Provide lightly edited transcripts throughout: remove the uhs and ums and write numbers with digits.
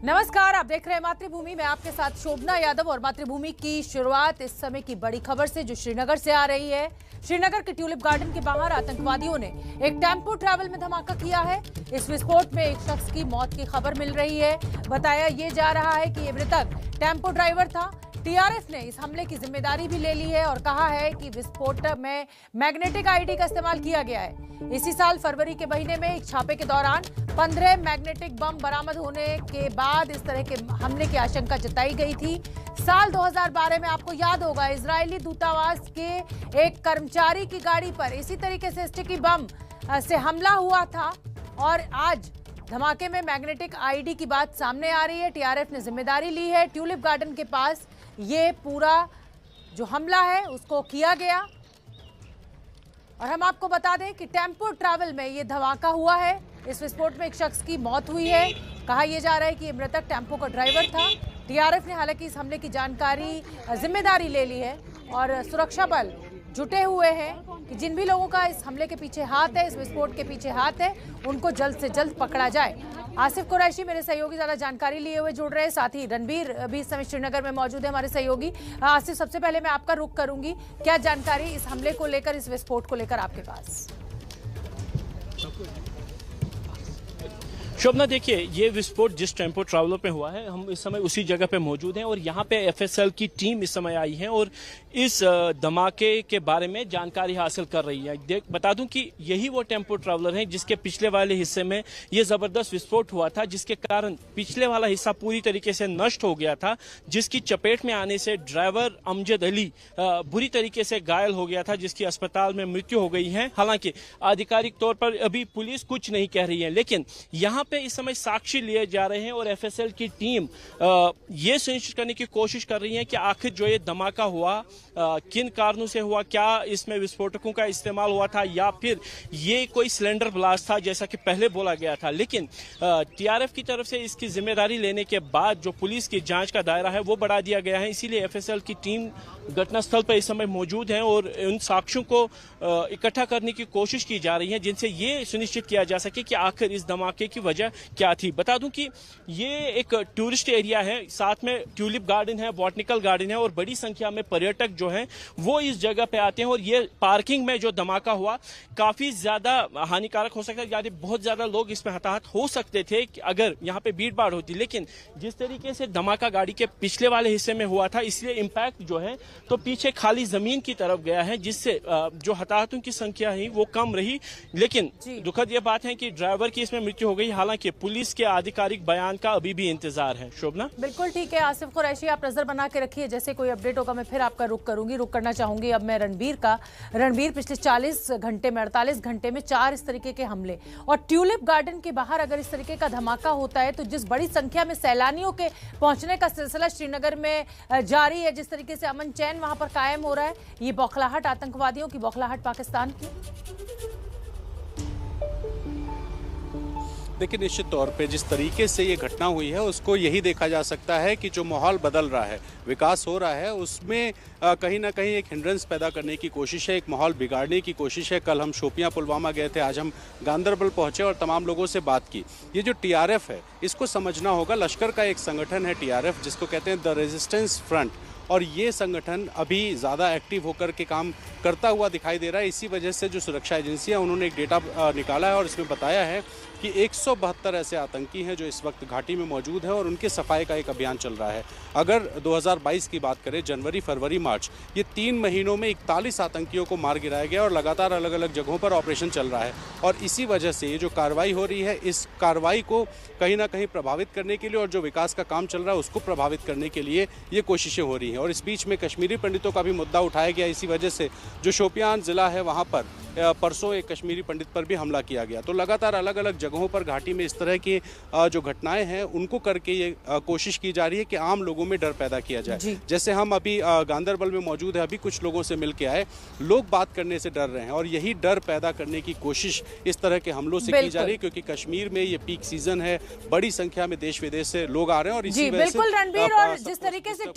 नमस्कार, आप देख रहे हैं मातृभूमि में आपके साथ शोभना यादव। और मातृभूमि की शुरुआत इस समय की बड़ी खबर से जो श्रीनगर से आ रही है। श्रीनगर के ट्यूलिप गार्डन के बाहर आतंकवादियों ने एक टेम्पो ट्रैवल में धमाका किया है। इस विस्फोट में एक शख्स की मौत की खबर मिल रही है। बताया ये जा रहा है कि ये मृतक टेम्पो ड्राइवर था। टीआरएफ ने इस हमले की जिम्मेदारी भी ले ली है और कहा है कि विस्फोट में मैग्नेटिक आईडी का इस्तेमाल किया गया है। इसी साल फरवरी के महीने में एक छापे के दौरान 15 मैग्नेटिक बम बरामद होने के बाद इस तरह के हमले की आशंका जताई गई थी। साल 2012 में आपको याद होगा, इजरायली दूतावास के एक कर्मचारी की गाड़ी पर इसी तरीके से स्टिकी बम से हमला हुआ था और आज धमाके में मैग्नेटिक आईडी की बात सामने आ रही है। टीआरएफ ने जिम्मेदारी ली है। ट्यूलिप गार्डन के पास ये पूरा जो हमला है उसको किया गया। और हम आपको बता दें कि टेम्पो ट्रैवल में ये धमाका हुआ है। इस विस्फोट में एक शख्स की मौत हुई है। कहा यह जा रहा है कि ये मृतक टेम्पो का ड्राइवर था। टीआरएफ ने हालांकि इस हमले की जिम्मेदारी ले ली है और सुरक्षा बल जुटे हुए हैं कि जिन भी लोगों का इस हमले के पीछे हाथ है, इस विस्फोट के पीछे हाथ है, उनको जल्द से जल्द पकड़ा जाए। आसिफ कुरैशी मेरे सहयोगी ज्यादा जानकारी लिए हुए जुड़ रहे हैं, साथ ही रणबीर भी इस समय श्रीनगर में मौजूद है हमारे सहयोगी। आसिफ, सबसे पहले मैं आपका रुख करूंगी, क्या जानकारी इस हमले को लेकर, इस विस्फोट को लेकर आपके पास? शोभना, देखिए, ये विस्फोट जिस टेम्पो ट्रैवलर पे हुआ है, हम इस समय उसी जगह पे मौजूद हैं और यहाँ पे एफएसएल की टीम इस समय आई है और इस धमाके के बारे में जानकारी हासिल कर रही है। बता दूं कि यही वो टेम्पो ट्रैवलर है जिसके पिछले वाले हिस्से में ये जबरदस्त विस्फोट हुआ था, जिसके कारण पिछले वाला हिस्सा पूरी तरीके से नष्ट हो गया था, जिसकी चपेट में आने से ड्राइवर अमजद अली बुरी तरीके से घायल हो गया था, जिसकी अस्पताल में मृत्यु हो गई है। हालांकि आधिकारिक तौर पर अभी पुलिस कुछ नहीं कह रही है, लेकिन यहाँ पे इस समय साक्षी लिए जा रहे हैं और एफएसएल की टीम ये सुनिश्चित करने की कोशिश कर रही है कि आखिर जो ये धमाका हुआ किन कारणों से हुआ, क्या इसमें विस्फोटकों का इस्तेमाल हुआ था या फिर ये कोई सिलेंडर ब्लास्ट था जैसा कि पहले बोला गया था। लेकिन टीआरएफ की तरफ से इसकी जिम्मेदारी लेने के बाद जो पुलिस की जांच का दायरा है वो बढ़ा दिया गया है, इसीलिए एफएसएल की टीम घटनास्थल पर इस समय मौजूद है और उन साक्ष्यों को इकट्ठा करने की कोशिश की जा रही है जिनसे ये सुनिश्चित किया जा सके कि आखिर इस धमाके की वजह क्या थी। बता दूं कि ये एक टूरिस्ट एरिया है, साथ में ट्यूलिप गार्डन है, बॉटनिकल गार्डन है और बड़ी संख्या में पर्यटक जो हैं वो इस जगह पे आते हैं और ये पार्किंग में जो धमाका हुआ काफी ज्यादा हानिकारक हो सकता है, यानी बहुत ज्यादा लोग इसमें हताहत हो सकते थे कि अगर यहाँ पे भीड़ भाड़ होती। लेकिन जिस तरीके से धमाका गाड़ी के पिछले वाले हिस्से में हुआ था, इसलिए इम्पैक्ट जो है तो पीछे खाली जमीन की तरफ गया है, जिससे जो हताहतों की संख्या है वो कम रही। लेकिन दुखद ये बात है कि ड्राइवर की इसमें मृत्यु हो गई। हालांकि पुलिस के आधिकारिक बयान का अभी भी इंतजार है। शोभना, बिल्कुल ठीक है। आसिफ कुरैशी, आप नजर बना के रखिए, जैसे कोई अपडेट होगा मैं फिर आपका रुख करना चाहूंगी। अब मैं रणबीर का। रणबीर, पिछले 40 घंटे में 48 घंटे में 4 इस तरीके के हमले और ट्यूलिप गार्डन के बाहर अगर इस तरीके का धमाका होता है तो जिस बड़ी संख्या में सैलानियों के पहुंचने का सिलसिला श्रीनगर में जारी है, जिस तरीके से अमन चैन वहां पर कायम हो रहा है, ये बौखलाहट आतंकवादियों की, बौखलाहट पाकिस्तान की। देखिए, निश्चित तौर पे जिस तरीके से ये घटना हुई है उसको यही देखा जा सकता है कि जो माहौल बदल रहा है, विकास हो रहा है, उसमें कहीं ना कहीं एक हिंड्रेंस पैदा करने की कोशिश है, एक माहौल बिगाड़ने की कोशिश है। कल हम शोपियां पुलवामा गए थे, आज हम गांदरबल पहुंचे और तमाम लोगों से बात की। ये जो टीआरएफ है इसको समझना होगा, लश्कर का एक संगठन है टीआरएफ, जिसको कहते हैं द रेजिस्टेंस फ्रंट, और ये संगठन अभी ज़्यादा एक्टिव होकर के काम करता हुआ दिखाई दे रहा है। इसी वजह से जो सुरक्षा एजेंसियां, उन्होंने एक डेटा निकाला है और इसमें बताया है कि 172 ऐसे आतंकी हैं जो इस वक्त घाटी में मौजूद हैं और उनके सफाई का एक अभियान चल रहा है। अगर 2022 की बात करें, जनवरी, फरवरी, मार्च, ये 3 महीनों में 41 आतंकियों को मार गिराया गया और लगातार अलग अलग जगहों पर ऑपरेशन चल रहा है। और इसी वजह से ये जो कार्रवाई हो रही है, इस कार्रवाई को कहीं ना कहीं प्रभावित करने के लिए और जो विकास का काम चल रहा है उसको प्रभावित करने के लिए ये कोशिशें हो रही हैं। और इस बीच में कश्मीरी पंडितों का भी मुद्दा उठाया गया। इसी वजह से जो शोपियान जिला है वहाँ पर परसों एक कश्मीरी पंडित पर भी हमला किया गया। तो लगातार अलग अलग जगहों पर घाटी में इस तरह की जो घटनाएं हैं उनको करके ये कोशिश की जा रही है कि आम लोगों में डर पैदा किया जाए। जैसे हम अभी गांदरबल में मौजूद है, अभी कुछ लोगों से मिल के आए, लोग बात करने से डर रहे हैं और यही डर पैदा करने की कोशिश इस तरह के हमलों से की जा रही है, क्योंकि कश्मीर में ये पीक सीजन है, बड़ी संख्या में देश विदेश से लोग आ रहे हैं और इसी वजह से बिल्कुल रणबीर। और जिस तरीके से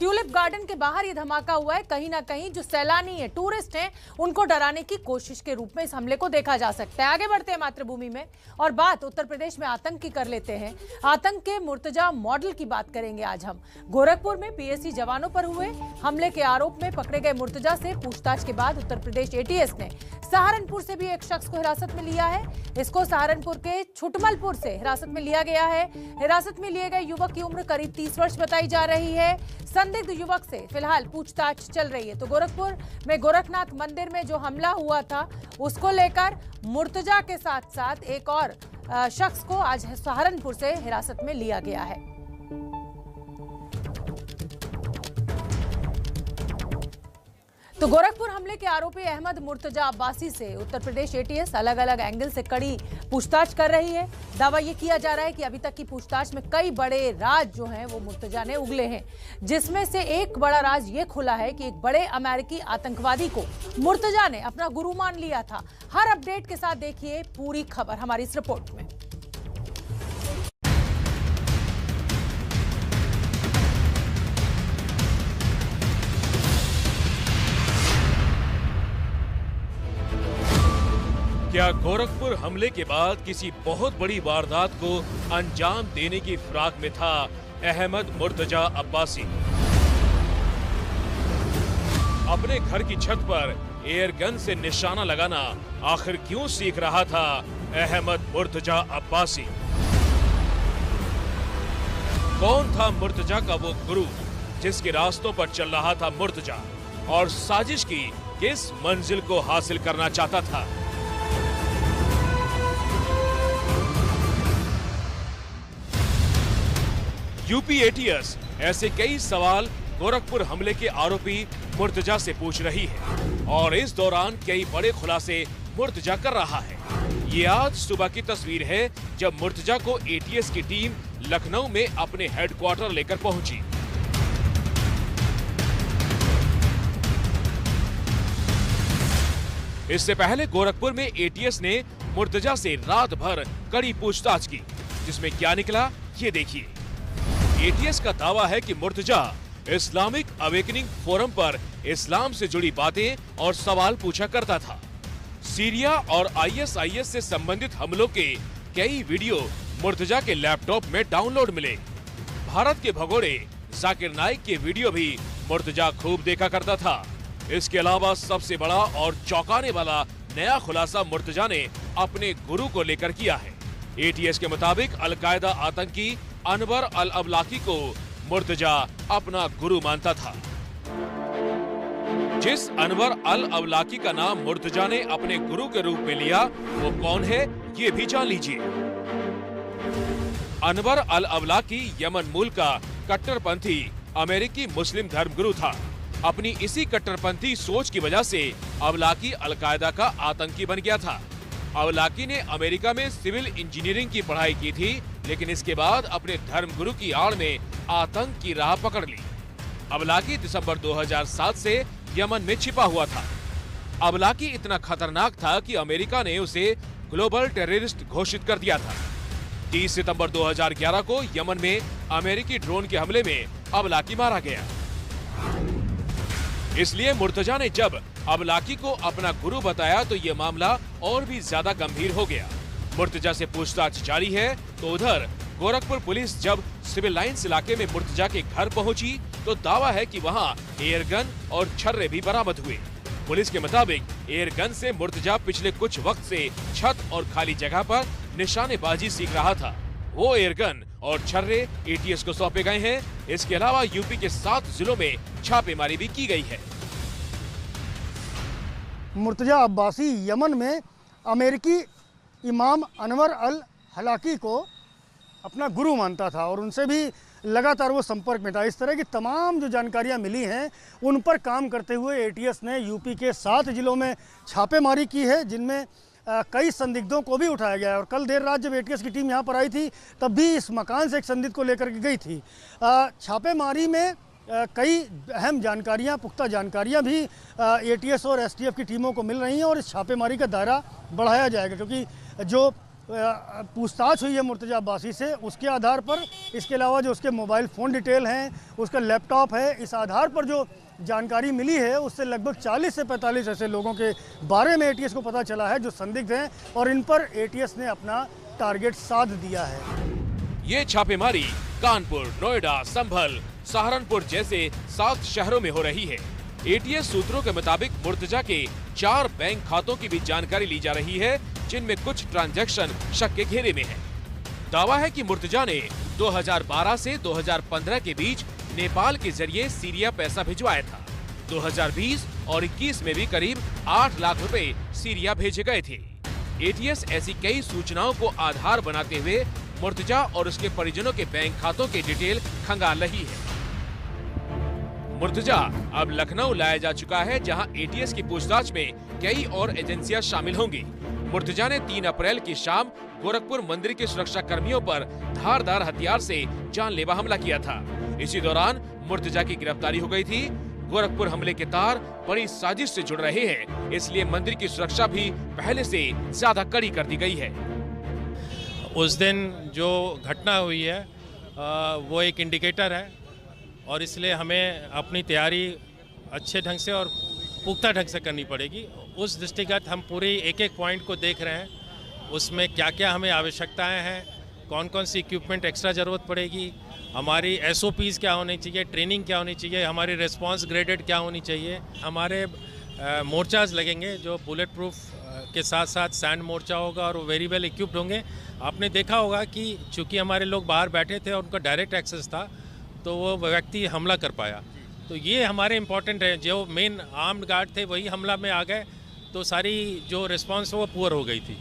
ट्यूलिप गार्डन के बाहर ये धमाका हुआ है। कहीं ना कहीं जो सैलानी है, टूरिस्ट हैं, उनको डराने की कोशिश के रूप में इस हमले को देखा जा सकता है। आगे बढ़ते हैं मातृभूमि में और बात उत्तर प्रदेश में आतंक की कर लेते हैं। आतंक के मुर्तजा मॉडल की बात करेंगे आज हम। गोरखपुर में पीएसी जवानों पर हुए हमले के आरोप में पकड़े गए मुर्तजा से पूछताछ के बाद उत्तर प्रदेश एटीएस ने सहारनपुर से भी एक शख्स को हिरासत में लिया है। इसको सहारनपुर के छुटमलपुर से हिरासत में लिया गया है। हिरासत में लिए गए युवक की उम्र करीब 30 वर्ष बताई जा रही है। संदिग्ध युवक से फिलहाल पूछताछ चल रही है। तो गोरखपुर में गोरखनाथ मंदिर में जो हमला हुआ था उसको लेकर मुर्तजा के साथ साथ एक और शख्स को आज सहारनपुर से हिरासत में लिया गया है। तो गोरखपुर हमले के आरोपी अहमद मुर्तजा अब्बासी से उत्तर प्रदेश एटीएस अलग अलग एंगल से कड़ी पूछताछ कर रही है। दावा ये किया जा रहा है कि अभी तक की पूछताछ में कई बड़े राज जो हैं वो मुर्तजा ने उगले हैं, जिसमें से एक बड़ा राज ये खुला है कि एक बड़े अमेरिकी आतंकवादी को मुर्तजा ने अपना गुरु मान लिया था। हर अपडेट के साथ देखिए पूरी खबर हमारी इस रिपोर्ट में। क्या गोरखपुर हमले के बाद किसी बहुत बड़ी वारदात को अंजाम देने की फिराक में था अहमद मुर्तजा अब्बासी? अपने घर की छत पर एयर गन से निशाना लगाना आखिर क्यों सीख रहा था अहमद मुर्तजा अब्बासी? कौन था मुर्तजा का वो गुरु जिसके रास्तों पर चल रहा था मुर्तजा, और साजिश की किस मंजिल को हासिल करना चाहता था? यूपी एटीएस ऐसे कई सवाल गोरखपुर हमले के आरोपी मुर्तजा से पूछ रही है और इस दौरान कई बड़े खुलासे मुर्तजा कर रहा है। ये आज सुबह की तस्वीर है जब मुर्तजा को एटीएस की टीम लखनऊ में अपने हेडक्वार्टर लेकर पहुंची। इससे पहले गोरखपुर में एटीएस ने मुर्तजा से रात भर कड़ी पूछताछ की, जिसमें क्या निकला ये देखिए। एटीएस का दावा है कि मुर्तजा इस्लामिक अवेकनिंग फोरम पर इस्लाम से जुड़ी बातें और सवाल पूछा करता था। सीरिया और आईएसआईएस से संबंधित हमलों के कई वीडियो मुर्तजा के लैपटॉप में डाउनलोड मिले। भारत के भगोड़े जाकिर नाइक के वीडियो भी मुर्तजा खूब देखा करता था। इसके अलावा सबसे बड़ा और चौंकाने वाला नया खुलासा मुर्तजा ने अपने गुरु को लेकर किया है। एटीएस के मुताबिक अलकायदा आतंकी अनवर अल अवलाकी को मुर्तजा अपना गुरु मानता था। जिस अनवर अल अवलाकी का नाम मुर्तजा ने अपने गुरु के रूप में लिया वो कौन है ये भी जान लीजिए। अनवर अल अवलाकी यमन मूल का कट्टरपंथी अमेरिकी मुस्लिम धर्मगुरु था। अपनी इसी कट्टरपंथी सोच की वजह से अवलाकी अलकायदा का आतंकी बन गया था। अवलाकी ने अमेरिका में सिविल इंजीनियरिंग की पढ़ाई की थी, लेकिन इसके बाद अपने धर्मगुरु की आड़ में आतंक की राह पकड़ ली। अवलाकी दिसंबर 2007 से यमन में छिपा हुआ था। अवलाकी इतना खतरनाक था कि अमेरिका ने उसे ग्लोबल टेररिस्ट घोषित कर दिया था। 30 सितंबर 2011 को यमन में अमेरिकी ड्रोन के हमले में अवलाकी मारा गया। इसलिए मुर्तजा ने जब अवलाकी को अपना गुरु बताया तो ये मामला और भी ज्यादा गंभीर हो गया। मुर्तजा से पूछताछ जारी है तो उधर गोरखपुर पुलिस जब सिविल लाइंस इलाके में मुर्तजा के घर पहुंची तो दावा है कि वहां एयर गन और छर्रे भी बरामद हुए। पुलिस के मुताबिक एयर गन से मुर्तजा पिछले कुछ वक्त से छत और खाली जगह पर निशानेबाजी सीख रहा था। वो एयर गन और छर्रे एटीएस को सौंपे गए हैं। इसके अलावा यूपी के 7 जिलों में छापेमारी भी की गई है। मुर्तजा अब्बासी यमन में अमेरिकी इमाम अनवर अल हलाकी को अपना गुरु मानता था और उनसे भी लगातार वो संपर्क में था। इस तरह की तमाम जो जानकारियां मिली हैं उन पर काम करते हुए एटीएस ने यूपी के 7 जिलों में छापेमारी की है, जिनमें कई संदिग्धों को भी उठाया गया है। और कल देर रात जब एटीएस की टीम यहाँ पर आई थी तब भी इस मकान से एक संदिग्ध को लेकर के गई थी। छापेमारी में कई अहम जानकारियां, पुख्ता जानकारियां भी एटीएस और एसटीएफ की टीमों को मिल रही हैं और इस छापेमारी का दायरा बढ़ाया जाएगा, क्योंकि जो पूछताछ हुई है मुर्तजा अब्बासी से, उसके आधार पर, इसके अलावा जो उसके मोबाइल फ़ोन डिटेल हैं, उसका लैपटॉप है, इस आधार पर जो जानकारी मिली है उससे लगभग 40 से 45 ऐसे लोगों के बारे में एटीएस को पता चला है जो संदिग्ध हैं और इन पर एटीएस ने अपना टारगेट साध दिया है। ये छापेमारी कानपुर, नोएडा, संभल, सहारनपुर जैसे 7 शहरों में हो रही है। एटीएस सूत्रों के मुताबिक मुर्तजा के 4 बैंक खातों की भी जानकारी ली जा रही है, जिनमें कुछ ट्रांजैक्शन शक के घेरे में है। दावा है कि मुर्तजा ने 2012 से 2015 के बीच नेपाल के जरिए सीरिया पैसा भिजवाया था। 2020 और 21 में भी करीब 8 लाख रुपए सीरिया भेजे गए थे। एटीएस ऐसी कई सूचनाओं को आधार बनाते हुए मुर्तजा और उसके परिजनों के बैंक खातों के डिटेल खंगाल रही है। मुर्तजा अब लखनऊ लाया जा चुका है, जहां एटीएस की पूछताछ में कई और एजेंसियां शामिल होंगी। मुर्तजा ने 3 अप्रैल की शाम गोरखपुर मंदिर के सुरक्षा कर्मियों पर धारदार हथियार से जानलेवा हमला किया था। इसी दौरान मुर्तजा की गिरफ्तारी हो गई थी। गोरखपुर हमले के तार बड़ी साजिश से जुड़ रहे हैं, इसलिए मंदिर की सुरक्षा भी पहले से ज्यादा कड़ी कर दी गई है। उस दिन जो घटना हुई है वो एक इंडिकेटर है और इसलिए हमें अपनी तैयारी अच्छे ढंग से और पुख्ता ढंग से करनी पड़ेगी। उस दृष्टिगत हम पूरी एक एक पॉइंट को देख रहे हैं, उसमें क्या क्या हमें आवश्यकताएं हैं, कौन कौन सी इक्विपमेंट एक्स्ट्रा ज़रूरत पड़ेगी, हमारी एसओपीज़ क्या होनी चाहिए, ट्रेनिंग क्या होनी चाहिए, हमारी रिस्पांस ग्रेडेड क्या होनी चाहिए। हमारे मोर्चाज लगेंगे जो बुलेट प्रूफ के साथ साथ सैंड मोर्चा होगा और वो वेरी वेल इक्विप्ड होंगे। आपने देखा होगा कि चूँकि हमारे लोग बाहर बैठे थे और उनका डायरेक्ट एक्सेस था तो वो व्यक्ति हमला कर पाया। तो ये हमारे इम्पोर्टेंट है, जो मेन आर्म्ड गार्ड थे वही हमला में आ गए तो सारी जो रिस्पांस वो पुअर हो गई थी।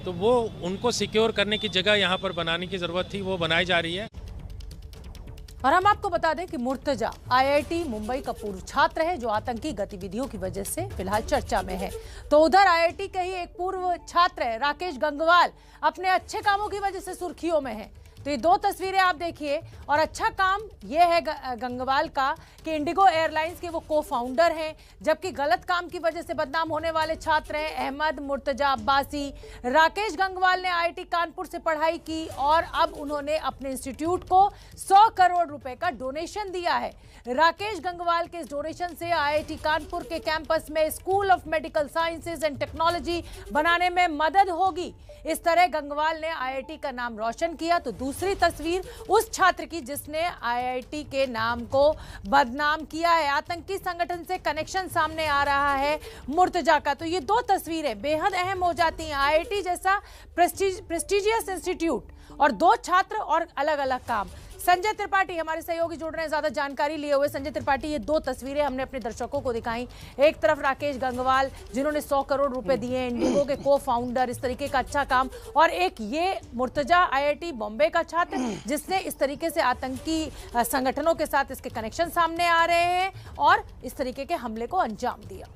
तो वो उनको सिक्योर करने की जगह यहाँ पर बनाने की ज़रूरत थी, वो बनाई जा रही है। और हम आपको बता दें कि मुर्तजा आईआईटी मुंबई का पूर्व छात्र है जो आतंकी गतिविधियों की वजह से फिलहाल चर्चा में है। तो उधर आईआईटी के ही एक पूर्व छात्र है राकेश गंगवाल, अपने अच्छे कामों की वजह से सुर्खियों में है। तो ये 2 तस्वीरें आप देखिए, और अच्छा काम ये है गंगवाल का कि इंडिगो एयरलाइंस के वो को-फाउंडर हैं, जबकि गलत काम की वजह से बदनाम होने वाले छात्र हैं अहमद मुर्तजा अब्बासी। राकेश गंगवाल ने आईआईटी कानपुर से पढ़ाई की और अब उन्होंने अपने इंस्टीट्यूट को 100 करोड़ रुपए का डोनेशन दिया है। राकेश गंगवाल के इस डोनेशन से आईआईटी कानपुर के कैंपस में school of medical sciences and technology बनाने में मदद होगी। इस तरह गंगवाल ने आईआईटी का नाम रोशन किया। तो दूसरी तस्वीर उस छात्र की जिसने आईआईटी के नाम को बदनाम किया है। आतंकी संगठन से कनेक्शन सामने आ रहा है मुर्तजा का। तो ये 2 तस्वीरें बेहद अहम हो जाती हैं। आईआईटी जैसा प्रेस्टिजियस इंस्टीट्यूट और 2 छात्र और अलग अलग काम। संजय त्रिपाठी हमारे सहयोगी जुड़ रहे हैं ज्यादा जानकारी लिए हुए। संजय त्रिपाठी, ये 2 तस्वीरें हमने अपने दर्शकों को दिखाई। एक तरफ राकेश गंगवाल जिन्होंने 100 करोड़ रुपए दिए, इंडिगो के को-फाउंडर, इस तरीके का अच्छा काम, और एक ये मुर्तजा आईआईटी बॉम्बे का छात्र जिसने इस तरीके से आतंकी संगठनों के साथ इसके कनेक्शन सामने आ रहे हैं और इस तरीके के हमले को अंजाम दिया।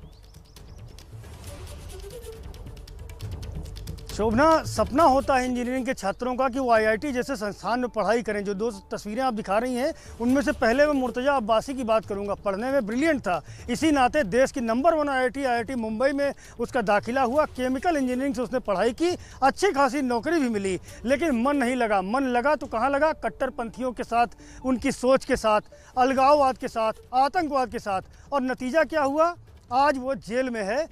शोभना, सपना होता है इंजीनियरिंग के छात्रों का कि वो आईआईटी जैसे संस्थान में पढ़ाई करें। जो 2 तस्वीरें आप दिखा रही हैं उनमें से पहले मैं मुर्तजा अब्बासी की बात करूंगा। पढ़ने में ब्रिलियंट था, इसी नाते देश की नंबर 1 आईआईटी मुंबई में उसका दाखिला हुआ। केमिकल इंजीनियरिंग से उसने पढ़ाई की, अच्छी खासी नौकरी भी मिली, लेकिन मन नहीं लगा। मन लगा तो कहाँ लगा? कट्टरपंथियों के साथ, उनकी सोच के साथ, अलगाववाद के साथ, आतंकवाद के साथ। और नतीजा क्या हुआ? आज वो जेल में है।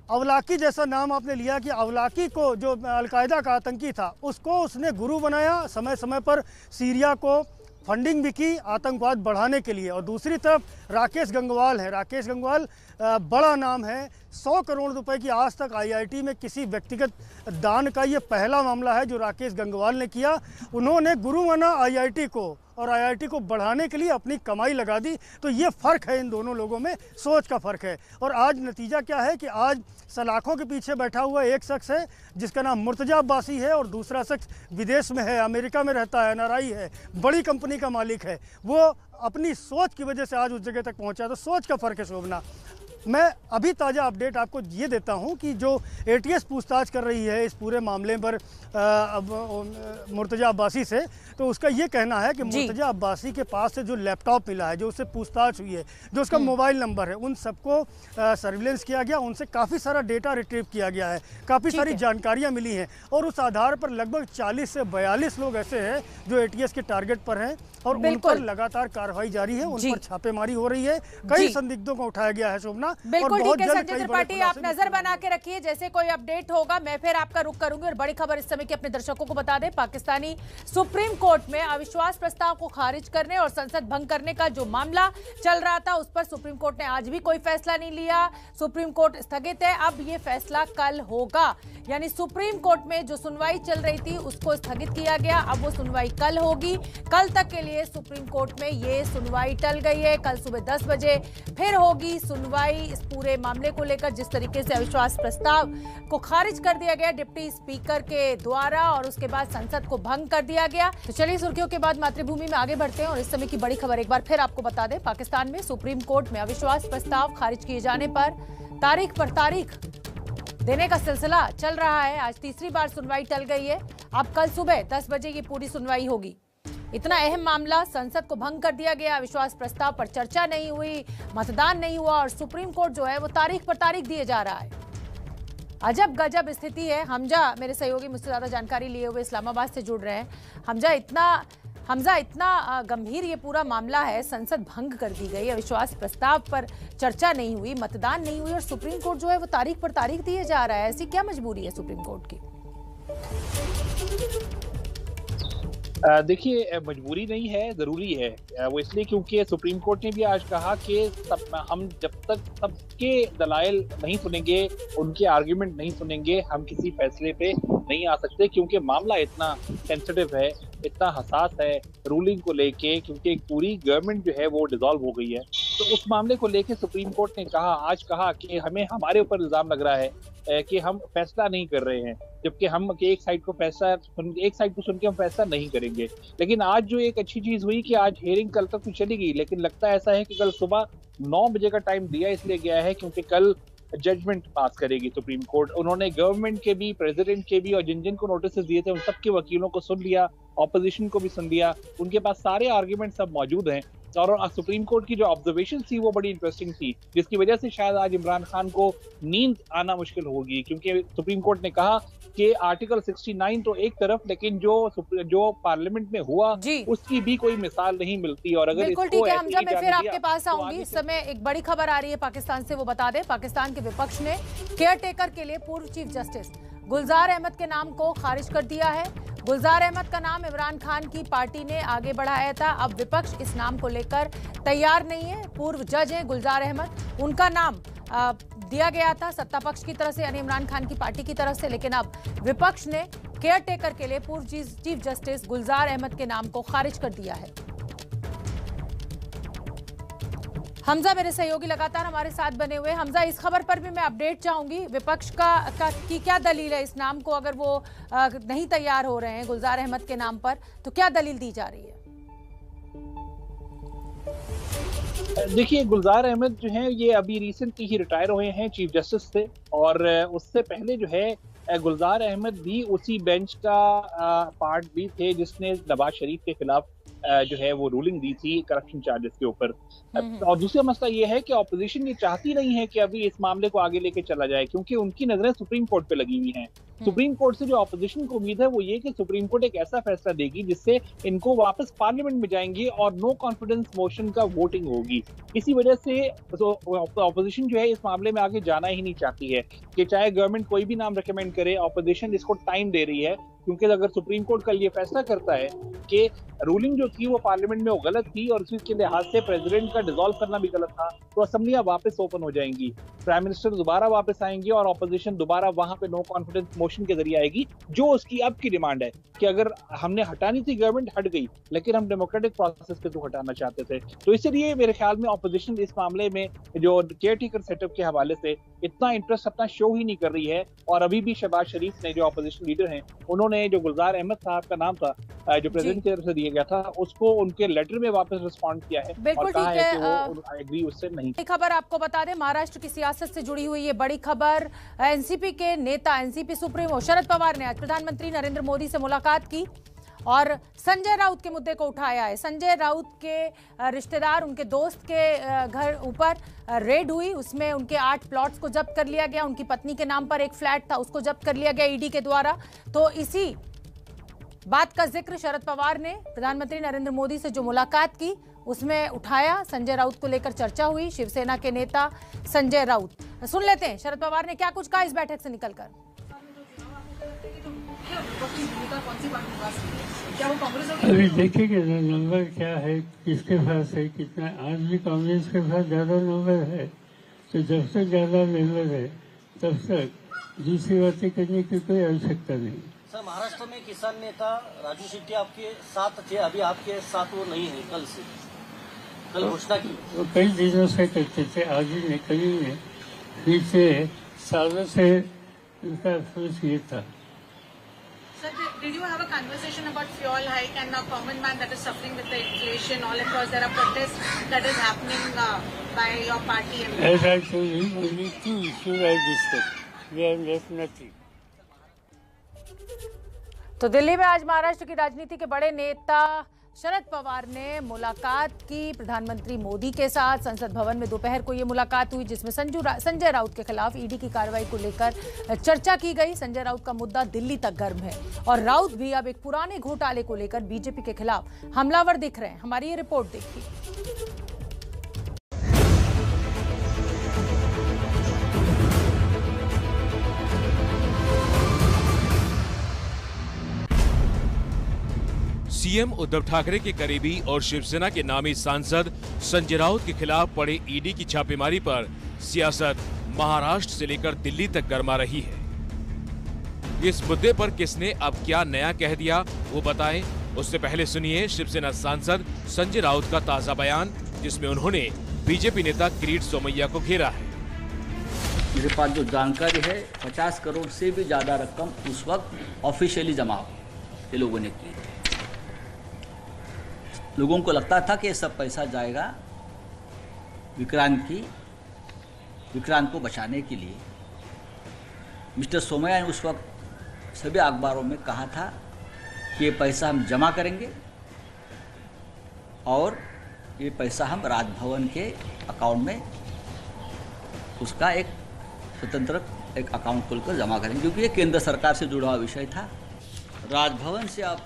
अवलाकी जैसा नाम आपने लिया कि अवलाकी को, जो अलकायदा का आतंकी था, उसको उसने गुरु बनाया। समय समय पर सीरिया को फंडिंग भी की आतंकवाद बढ़ाने के लिए। और दूसरी तरफ राकेश गंगवाल है। राकेश गंगवाल बड़ा नाम है। 100 करोड़ रुपए की आज तक आईआईटी में किसी व्यक्तिगत दान का ये पहला मामला है जो राकेश गंगवाल ने किया। उन्होंने गुरु माना आईआईटी को और आईआईटी को बढ़ाने के लिए अपनी कमाई लगा दी। तो ये फ़र्क है इन दोनों लोगों में, सोच का फ़र्क है। और आज नतीजा क्या है कि आज सलाखों के पीछे बैठा हुआ एक शख्स है जिसका नाम मुर्तजा अब्बासी है और दूसरा शख्स विदेश में है, अमेरिका में रहता है, एनआरआई है, बड़ी कंपनी का मालिक है। वो अपनी सोच की वजह से आज उस जगह तक पहुंचा। तो सोच का फ़र्क है शोभना। मैं अभी ताज़ा अपडेट आपको ये देता हूं कि जो एटीएस पूछताछ कर रही है इस पूरे मामले पर मुर्तजा अब्बासी से, तो उसका ये कहना है कि मुर्तजा अब्बासी के पास से जो लैपटॉप मिला है, जो उससे पूछताछ हुई है, जो उसका मोबाइल नंबर है, उन सबको सर्विलेंस किया गया, उनसे काफ़ी सारा डेटा रिट्रीव किया गया है, काफ़ी सारी जानकारियाँ मिली हैं और उस आधार पर लगभग 40 से 42 लोग ऐसे हैं जो एटीएस के टारगेट पर हैं और उन पर लगातार कार्रवाई जारी है, उन पर छापेमारी हो रही है, कई संदिग्धों को उठाया गया है शोभना। बिल्कुल ठीक है संजय त्रिपाठी, आप नजर बना के रखिए, जैसे कोई अपडेट होगा मैं फिर आपका रुख करूंगी। और बड़ी खबर इस समय की अपने दर्शकों को बता दें, पाकिस्तानी सुप्रीम कोर्ट में अविश्वास प्रस्ताव को खारिज करने और संसद भंग करने का जो मामला चल रहा था उस पर सुप्रीम कोर्ट ने आज भी कोई फैसला नहीं लिया। सुप्रीम कोर्ट स्थगित है, अब ये फैसला कल होगा, यानी सुप्रीम कोर्ट में जो सुनवाई चल रही थी उसको स्थगित किया गया, अब वो सुनवाई कल होगी। कल तक के लिए सुप्रीम कोर्ट में ये सुनवाई टल गई है, कल सुबह 10 बजे फिर होगी सुनवाई इस पूरे मामले को लेकर, जिस तरीके से अविश्वास प्रस्ताव को खारिज कर दिया गया डिप्टी स्पीकर के द्वारा और उसके बाद संसद को भंग कर दिया गया। तो चलिए सुर्खियों के बाद मातृभूमि में आगे बढ़ते हैं और इस समय की बड़ी खबर एक बार फिर आपको बता दें, पाकिस्तान में सुप्रीम कोर्ट में अविश्वास प्रस्ताव खारिज किए जाने पर तारीख पर तारीख देने का सिलसिला चल रहा है। आज तीसरी बार सुनवाई टल गई है, अब कल सुबह 10 बजे ये पूरी सुनवाई होगी। इतना अहम मामला, संसद को भंग कर दिया गया, अविश्वास प्रस्ताव पर चर्चा नहीं हुई, मतदान नहीं हुआ और सुप्रीम कोर्ट जो है वो तारीख पर तारीख दिए जा रहा है। अजब गजब स्थिति है। हमजा मेरे सहयोगी मुझसे ज्यादा जानकारी लिए हुए इस्लामाबाद से जुड़ रहे हैं। हमजा इतना गंभीर ये पूरा मामला है, संसद भंग कर दी गई, अविश्वास प्रस्ताव पर चर्चा नहीं हुई, मतदान नहीं हुई और सुप्रीम कोर्ट जो है वो तारीख पर तारीख दिए जा रहा है। ऐसी क्या मजबूरी है सुप्रीम कोर्ट की? देखिए, मजबूरी नहीं है, ज़रूरी है वो, इसलिए क्योंकि सुप्रीम कोर्ट ने भी आज कहा कि हम जब तक सबके दलाइल नहीं सुनेंगे, उनके आर्ग्यूमेंट नहीं सुनेंगे, हम किसी फैसले पे नहीं आ सकते, क्योंकि मामला इतना सेंसिटिव है, इतना हसास है रूलिंग को लेके, क्योंकि एक पूरी गवर्नमेंट जो है वो डिसॉल्व हो गई है। तो उस मामले को लेके सुप्रीम कोर्ट ने आज कहा कि हमारे ऊपर इल्ज़ाम लग रहा है कि हम फैसला नहीं कर रहे हैं, जबकि हम एक साइड को सुन के हम फैसला नहीं करेंगे। लेकिन आज जो एक अच्छी चीज हुई कि आज हियरिंग कल तक तो चली गई, लेकिन लगता ऐसा है कि कल सुबह 9 बजे का टाइम दिया इसलिए गया है क्योंकि कल जजमेंट पास करेगी सुप्रीम कोर्ट। उन्होंने गवर्नमेंट के भी, प्रेसिडेंट के भी और जिन जिन को नोटिस दिए थे उन सबके वकीलों को सुन लिया, ऑपोजिशन को भी सुन लिया, उनके पास सारे आर्ग्यूमेंट सब मौजूद हैं। और सुप्रीम कोर्ट की जो ऑब्जर्वेशन थी वो बड़ी इंटरेस्टिंग थी, जिसकी वजह से शायद आज इमरान खान को नींद आना मुश्किल होगी, क्योंकि सुप्रीम कोर्ट ने कहा कि आर्टिकल 69 तो एक तरफ, लेकिन जो पार्लियामेंट में हुआ उसकी भी कोई मिसाल नहीं मिलती। और अगर बिल्कुल ठीक है हमजा, मैं फिर आपके पास आऊंगी। इस समय एक बड़ी खबर आ रही है पाकिस्तान से, वो बता दें, पाकिस्तान के विपक्ष ने केयरटेकर के लिए पूर्व चीफ जस्टिस गुलजार अहमद के नाम को खारिज कर दिया है। गुलजार अहमद का नाम इमरान खान की पार्टी ने आगे बढ़ाया था, अब विपक्ष इस नाम को लेकर तैयार नहीं है। पूर्व जज हैं गुलजार अहमद, उनका नाम दिया गया था सत्ता पक्ष की तरफ से, यानी इमरान खान की पार्टी की तरफ से, लेकिन अब विपक्ष ने केयरटेकर के लिए पूर्व चीफ जस्टिस गुलजार अहमद के नाम को खारिज कर दिया है। हमजा मेरे सहयोगी लगातार हमारे साथ बने हुए। हमजा, इस खबर पर भी मैं अपडेट चाहूंगी, विपक्ष की क्या दलील है इस नाम को, अगर वो नहीं तैयार हो रहे हैं गुलजार अहमद के नाम पर, तो क्या दलील दी जा रही है? देखिए, गुलजार अहमद जो है ये अभी रिसेंटली ही रिटायर हुए हैं चीफ जस्टिस से, और उससे पहले जो है गुलजार अहमद भी उसी बेंच का पार्ट भी थे जिसने नवाज शरीफ के खिलाफ जो है वो रूलिंग दी थी करप्शन चार्जेस के ऊपर। और दूसरा मसला ये है कि ऑपोजिशन ये चाहती नहीं है कि अभी इस मामले को आगे लेके चला जाए, क्योंकि उनकी नजरें सुप्रीम कोर्ट पे लगी हुई हैं। सुप्रीम कोर्ट से जो ऑपोजिशन को उम्मीद है वो ये कि सुप्रीम कोर्ट एक ऐसा फैसला देगी जिससे इनको वापस पार्लियामेंट में जाएंगे और नो कॉन्फिडेंस मोशन का वोटिंग होगी। इसी वजह से ऑपोजिशन जो है इस मामले में आगे जाना ही नहीं चाहती है, कि चाहे गवर्नमेंट कोई भी नाम रिकमेंड करे, ऑपोजिशन इसको टाइम दे रही है, क्योंकि अगर सुप्रीम कोर्ट कल ये फैसला करता है कि रूलिंग जो थी वो पार्लियामेंट में वो गलत थी और उसके लिहाज से प्रेसिडेंट का डिसॉल्व करना भी गलत था, तो असेंबलियां वापस ओपन हो जाएंगी, प्राइम मिनिस्टर दोबारा वापस आएंगे और ऑपोजिशन दोबारा वहां पे नो कॉन्फिडेंस मोशन के जरिए आएगी, जो उसकी अब की डिमांड है। कि अगर हमने हटानी थी गवर्नमेंट हट गई, लेकिन हम डेमोक्रेटिक प्रोसेस के थ्रू हटाना चाहते थे। तो इसीलिए मेरे ख्याल में ऑपोजिशन इस मामले में जो केयरटेकर सेटअप के हवाले से इतना इंटरेस्ट अपना शो ही नहीं कर रही है। और अभी भी शहबाज शरीफ ने, जो ऑपोजिशन लीडर हैं, उन्होंने जो गुलजार अहमद साहब का नाम था जो प्रेसिडेंट की तरफ से दिया गया था, उसको उनके लेटर में वापस रिस्पॉन्ड किया है और कहा है कि वो एग्री उससे नहीं। खबर आपको बता दें, महाराष्ट्र की सियासत से जुड़ी हुई ये बड़ी खबर। एनसीपी के नेता, एनसीपी सुप्रीमो शरद पवार ने आज प्रधानमंत्री नरेंद्र मोदी से मुलाकात की और संजय राउत के मुद्दे को उठाया है। संजय राउत के रिश्तेदार, उनके दोस्त के घर ऊपर रेड हुई, उसमें उनके 8 प्लॉट्स को जब्त कर लिया गया। उनकी पत्नी के नाम पर एक फ्लैट था, उसको जब्त कर लिया गया ईडी के द्वारा। तो इसी बात का जिक्र शरद पवार ने प्रधानमंत्री नरेंद्र मोदी से जो मुलाकात की उसमें उठाया। संजय राउत को लेकर चर्चा हुई। शिवसेना के नेता संजय राउत, सुन लेते हैं शरद पवार ने क्या कुछ कहा इस बैठक से निकलकर। अभी देखेंगे ना नंबर क्या है, किसके पास है, कितना। आज भी कांग्रेस के पास ज्यादा नंबर है, तो जब तक ज्यादा नंबर है तब तक दूसरी बातें करने की कोई आवश्यकता नहीं। सर, महाराष्ट्र में किसान नेता राजू शेट्टी आपके साथ थे, अभी आपके साथ वो नहीं है। कल घोषणा की वो कई दिनों से करते थे, आज ही नहीं, कभी नहीं, पीछे सालों से उनका सोच ये था। Sir, did you have a conversation about fuel hike and a common man that is suffering with the inflation all across? There are protests that is happening by your party. As I told him, only 2 issues I discussed. We have left nothing. तो दिल्ली में आज महाराष्ट्र की राजनीति के बड़े नेता शरद पवार ने मुलाकात की प्रधानमंत्री मोदी के साथ। संसद भवन में दोपहर को ये मुलाकात हुई, जिसमें संजय राउत के खिलाफ ईडी की कार्रवाई को लेकर चर्चा की गई। संजय राउत का मुद्दा दिल्ली तक गर्म है और राउत भी अब एक पुराने घोटाले को लेकर बीजेपी के खिलाफ हमलावर दिख रहे हैं। हमारी ये रिपोर्ट देखिए। सीएम उद्धव ठाकरे के करीबी और शिवसेना के नामी सांसद संजय राउत के खिलाफ पड़े ईडी की छापेमारी पर सियासत महाराष्ट्र से लेकर दिल्ली तक गर्मा रही है। इस मुद्दे पर किसने अब क्या नया कह दिया वो बताएं। उससे पहले सुनिए शिवसेना सांसद संजय राउत का ताजा बयान, जिसमें उन्होंने बीजेपी नेता किरीट सोमैया को घेरा है। मेरे पास जो जानकारी है, 50 करोड़ से भी ज्यादा रकम उस वक्त ऑफिशियली जमा ये लोगों ने की। लोगों को लगता था कि ये सब पैसा जाएगा विक्रांत को बचाने के लिए। मिस्टर सोमैया ने उस वक्त सभी अखबारों में कहा था कि ये पैसा हम जमा करेंगे और ये पैसा हम राजभवन के अकाउंट में उसका एक स्वतंत्र एक अकाउंट खोलकर जमा करेंगे, क्योंकि ये केंद्र सरकार से जुड़ा हुआ विषय था। राजभवन से अब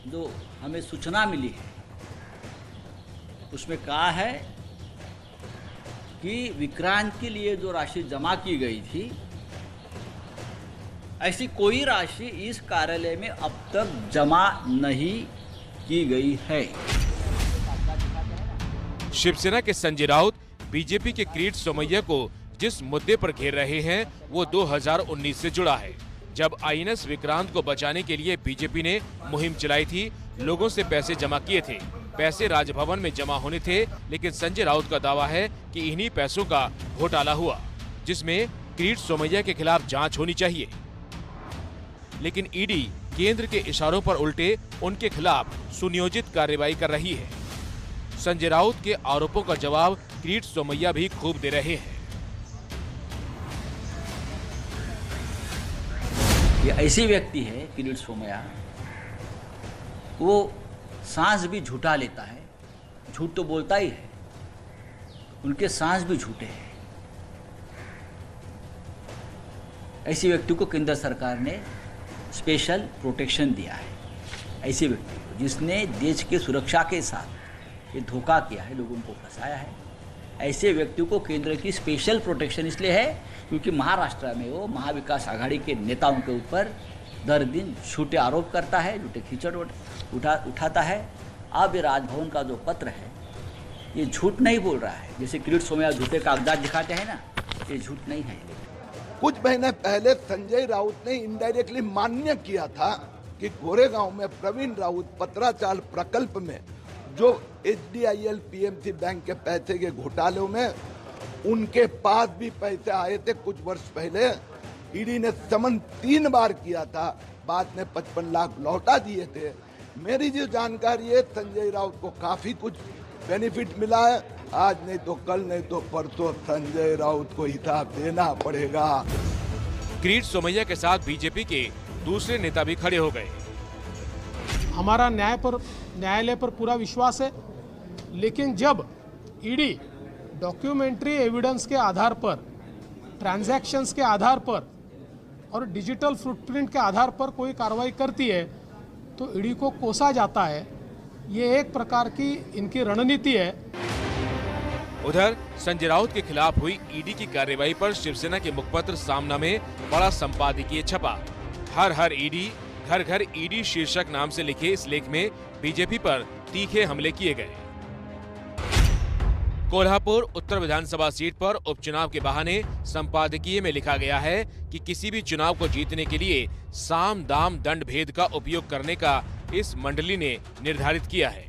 जो हमें सूचना मिली है उसमें कहा है कि विक्रांत के लिए जो राशि जमा की गई थी, ऐसी कोई राशि इस कार्यालय में अब तक जमा नहीं की गई है। शिवसेना के संजय राउत बीजेपी के किरीट सोमैया को जिस मुद्दे पर घेर रहे हैं वो 2019 से जुड़ा है, जब आईएनएस विक्रांत को बचाने के लिए बीजेपी ने मुहिम चलाई थी। लोगों से पैसे जमा किए थे, पैसे राजभवन में जमा होने थे, लेकिन संजय राउत का दावा है कि इन्हीं पैसों का घोटाला हुआ, जिसमें किरीट सोमैया के खिलाफ जांच होनी चाहिए। लेकिन ईडी केंद्र के इशारों पर उल्टे उनके खिलाफ सुनियोजित कार्रवाई कर रही है। संजय राउत के आरोपों का जवाब किरीट सोमैया भी खूब दे रहे हैं। ये ऐसी व्यक्ति है किरीट सोमैया, वो सांस भी झूठा लेता है, झूठ तो बोलता ही है, उनके सांस भी झूठे हैं। ऐसी व्यक्ति को केंद्र सरकार ने स्पेशल प्रोटेक्शन दिया है। ऐसे व्यक्ति को जिसने देश के सुरक्षा के साथ ये धोखा किया है, लोगों को फंसाया है, ऐसे व्यक्ति को केंद्र की स्पेशल प्रोटेक्शन इसलिए है क्योंकि महाराष्ट्र में वो महाविकास आघाड़ी के नेताओं के ऊपर दर दिन झूठे आरोप करता है, झूठे कीचड़ उठाता है। अब ये राजभवन का जो पत्र है ये झूठ नहीं बोल रहा है, जैसे किरीट सोमैया झूठे कागजात दिखाते हैं ना, ये झूठ नहीं है। कुछ महीने पहले संजय राउत ने इनडायरेक्टली मान्य किया था कि गोरेगांव में प्रवीण राउत पत्राचार प्रकल्प में जो HDIL PMC बैंक के पैसे के घोटालों में उनके पास भी पैसे आए थे कुछ वर्ष पहले। ईडी ने समन 3 बार किया था, बाद में 55 लाख लौटा दिए थे। मेरी जो जानकारी है संजय राउत को काफी कुछ बेनिफिट मिला है। आज नहीं तो कल, नहीं तो परसों संजय राउत को हिसाब देना पड़ेगा। किरीट सोमैया के साथ बीजेपी के दूसरे नेता भी खड़े हो गए। हमारा न्यायालय पर पूरा विश्वास है, लेकिन जब ईडी डॉक्यूमेंट्री एविडेंस के आधार पर, ट्रांजैक्शंस के आधार पर और डिजिटल फुटप्रिंट के आधार पर कोई कार्रवाई करती है तो ईडी को कोसा जाता है। ये एक प्रकार की इनकी रणनीति है। उधर संजय राउत के खिलाफ हुई ईडी की कार्रवाई पर शिवसेना के मुखपत्र सामना में बड़ा संपादकीय छपा। हर ईडी, घर घर ईडी शीर्षक नाम से लिखे इस लेख में बीजेपी पर तीखे हमले किए गए। कोल्हापुर उत्तर विधानसभा सीट पर उपचुनाव के बहाने संपादकीय में लिखा गया है कि किसी भी चुनाव को जीतने के लिए साम दाम दंड भेद का उपयोग करने का इस मंडली ने निर्धारित किया है।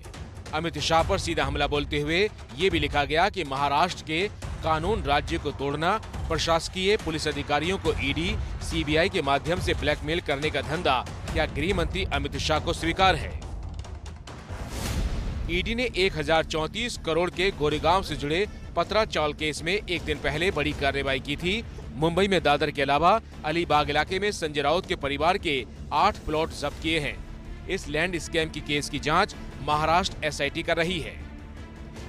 अमित शाह पर सीधा हमला बोलते हुए ये भी लिखा गया कि महाराष्ट्र के कानून राज्य को तोड़ना, प्रशासकीय पुलिस अधिकारियों को ईडी, सीबीआई के माध्यम से ब्लैकमेल करने का धंधा क्या गृह मंत्री अमित शाह को स्वीकार है? ईडी ने 1034 करोड़ के गोरेगांव से जुड़े पत्राचार केस में एक दिन पहले बड़ी कार्रवाई की थी। मुंबई में दादर के अलावा अलीबाग इलाके में संजय राउत के परिवार के 8 प्लॉट जब्त किए हैं। इस लैंड स्कैम की केस की जांच महाराष्ट्र SIT कर रही है,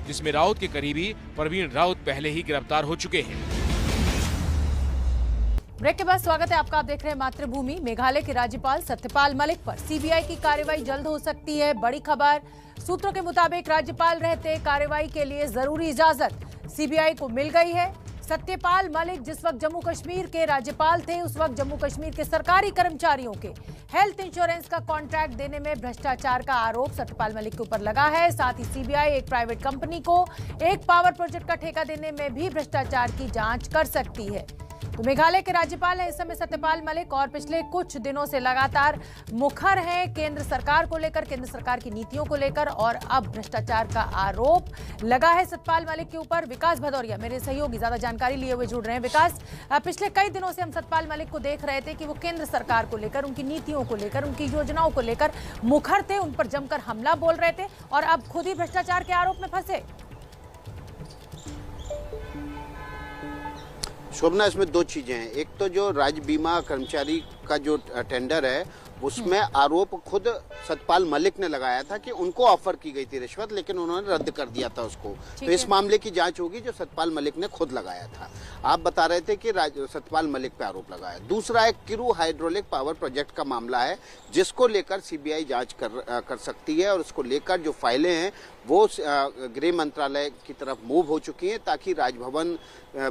जिसमें राउत के करीबी प्रवीण राउत पहले ही गिरफ्तार हो चुके हैं। ब्रेक के बाद स्वागत है आपका। आप देख रहे हैं मातृभूमि। मेघालय के राज्यपाल सत्यपाल मलिक पर सीबीआई की कार्रवाई जल्द हो सकती है, बड़ी खबर। सूत्रों के मुताबिक राज्यपाल रहते कार्रवाई के लिए जरूरी इजाजत सीबीआई को मिल गई है। सत्यपाल मलिक जिस वक्त जम्मू कश्मीर के राज्यपाल थे, उस वक्त जम्मू कश्मीर के सरकारी कर्मचारियों के हेल्थ इंश्योरेंस का कॉन्ट्रैक्ट देने में भ्रष्टाचार का आरोप सत्यपाल मलिक के ऊपर लगा है। साथ ही सीबीआई एक प्राइवेट कंपनी को एक पावर प्रोजेक्ट का ठेका देने में भी भ्रष्टाचार की जांच कर सकती है। तो मेघालय के राज्यपाल हैं इस समय सत्यपाल मलिक, और पिछले कुछ दिनों से लगातार मुखर हैं केंद्र सरकार को लेकर, केंद्र सरकार की नीतियों को लेकर, और अब भ्रष्टाचार का आरोप लगा है सत्यपाल मलिक के ऊपर। विकास भदौरिया मेरे सहयोगी ज्यादा जानकारी लिए हुए जुड़ रहे हैं। विकास, पिछले कई दिनों से हम सत्यपाल मलिक को देख रहे थे कि वो केंद्र सरकार को लेकर, उनकी नीतियों को लेकर, उनकी योजनाओं को लेकर मुखर थे, उन पर जमकर हमला बोल रहे थे, और अब खुद ही भ्रष्टाचार के आरोप में फंसे। शोभना, इसमें 2 चीजें हैं। एक तो जो राज्य बीमा कर्मचारी का जो टेंडर है उसमें आरोप खुद सत्यपाल मलिक ने लगाया था कि उनको ऑफर की गई थी रिश्वत, लेकिन उन्होंने रद्द कर दिया था उसको। तो इस मामले की जांच होगी जो सत्यपाल मलिक ने खुद लगाया था। आप बता रहे थे कि सत्यपाल मलिक पे आरोप लगाया। दूसरा एक किरू हाइड्रोलिक पावर प्रोजेक्ट का मामला है जिसको लेकर सीबीआई जांच कर सकती है, और उसको लेकर जो फाइलें हैं वो गृह मंत्रालय की तरफ मूव हो चुकी हैं, ताकि राजभवन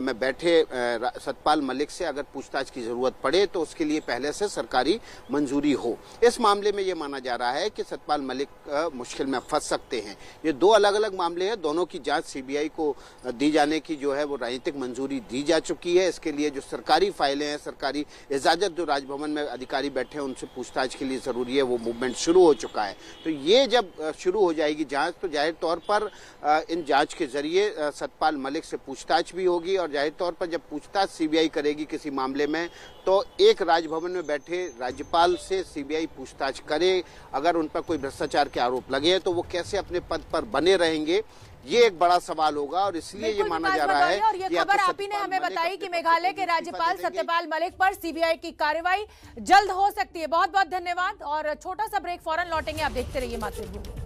में बैठे सत्यपाल मलिक से अगर पूछताछ की जरूरत पड़े तो उसके लिए पहले से सरकारी मंजूरी हो। इस मामले में ये माना जा रहा है कि सत्यपाल मलिक मुश्किल में फंस सकते हैं। ये 2 अलग अलग मामले हैं, दोनों की जांच सीबीआई को दी जाने की जो है वो राजनीतिक मंजूरी दी जा चुकी है। इसके लिए जो सरकारी फाइलें हैं, सरकारी इजाजत जो राजभवन में अधिकारी बैठे हैं उनसे पूछताछ के लिए जरूरी है, वो मूवमेंट शुरू हो चुका है। तो ये जब शुरू हो जाएगी जांच तो जाहिर तौर पर इन जांच के जरिए सत्यपाल मलिक से पूछताछ भी होगी, और जाहिर तौर पर जब पूछताछ सीबीआई करेगी किसी मामले में तो एक राजभवन में बैठे राज्यपाल से सीबीआई पूछताछ करे। अगर उन पर कोई भ्रष्टाचार के आरोप लगे तो वो कैसे अपने पद पर बने रहेंगे, ये एक बड़ा सवाल होगा। और इसलिए ये माना जा रहा है। और ये खबर आप ही ने हमें बताई कि मेघालय के राज्यपाल सत्यपाल मलिक पर सीबीआई की कार्रवाई जल्द हो सकती है। बहुत बहुत धन्यवाद, और छोटा सा ब्रेक, फौरन लौटेंगे। आप देखते रहिए मातृभूमि।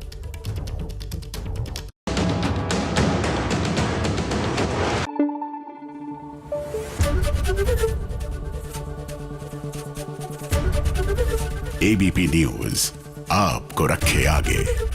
ABP न्यूज आपको रखे आगे।